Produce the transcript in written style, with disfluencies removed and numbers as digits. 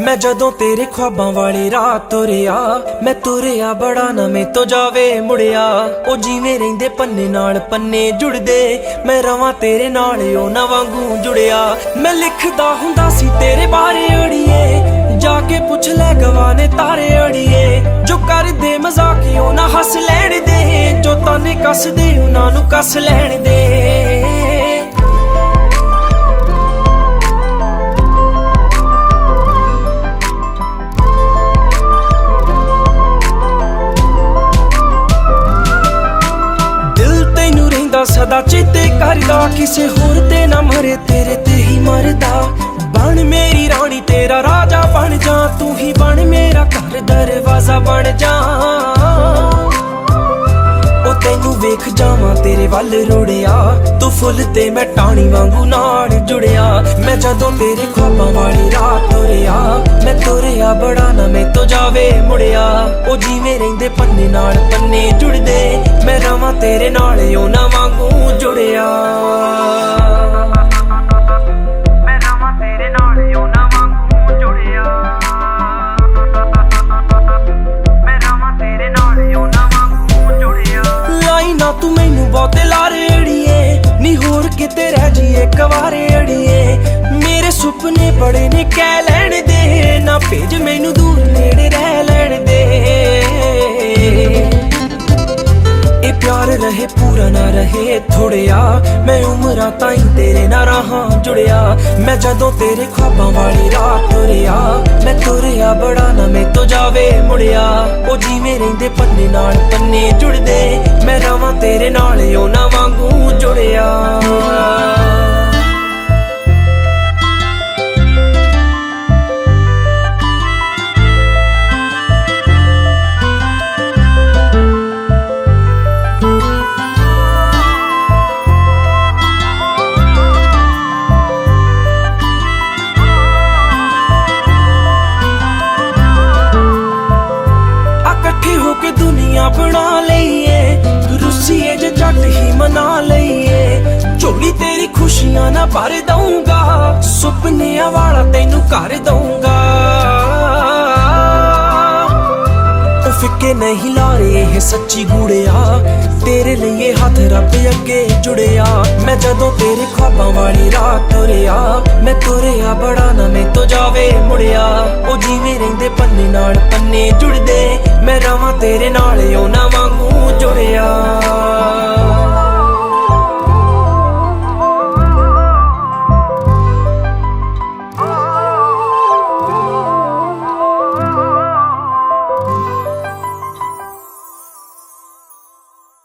मैं जदों तेरे ख्वाबां वाली रात तुरिया मैं तुरिया बड़ा ना मैं तो जावे मुड़िया ओ जिवें रहिंदे पन्ने नाल पन्ने जुड़दे मैं रवां तेरे नाल ओ ना वांगू जुड़िया मैं लिखदा हुंदा सी तेरे बारे अड़िए जाके पुछ ले गवाने तारे अड़िए जो कर दे मजाक ओ ना हस लैण दे जो ताने कस दे उन्हां नूं कस लैण दे सदा चेते करदा किसे होर ते ना मरे तेरे ते ही मरदा बन मेरी रानी तेरा राजा बन जा तू ही बन मेरा घर दरवाजा बन जा ओ तैनू वेख जावां तेरे वल रुड़िया तू फुल ते मैं टाणी वांगू नाल जुड़िया मैं जदों तेरे ख्वाबां वाली रात तुरिया मैं तुरिया बड़ा ना मैं तो जावे मुड़िया ओ जिवें रहिंदे पन्ने नाल पन्ने जुड़दे मैं रवां तेरे नाल ओ ना वांगू जुड़िया मैं रवां तेरे नाल ओ ना वांगू जुड़िया मैं रवां तेरे नाल ओ ना वांगू जुड़िया लाई ना तू मैनू बहुते लारे अड़िए नी होर किते रह जाइए कवारे अड़िए मेरे सुपने बड़े ने कह लैण दे ना भेज मैनू दूर नेड़े रह लैण दे प्यार रहे पूरा ना रहे थोड़िया मैं उमरां ताईं तेरे ना रहां जुड़िया मैं जदों तेरे ख्वाबां वाली रात तुरिया मैं तुरिया बड़ा ना मैं तो जावे मुड़िया ओ जिवें रहिंदे पन्ने नाल पन्ने जुड़दे मैं रवां तेरे नाल ओ ना वांगू जुड़िया बना लईए रुसीए जे जट ही मना लईए झोली तेरी खुशियां ना भर दूंगा सुपनिया वाला तेनू कर दूंगा फिक्के नहीं ला रहे सच्ची गुड़िया तेरे लिए हाथ रब अगे जुड़िया मैं जदों तेरे ख्वाबां वाली रात तुरिया मैं तुरिया बड़ा ना मैं तो जावे मुड़िया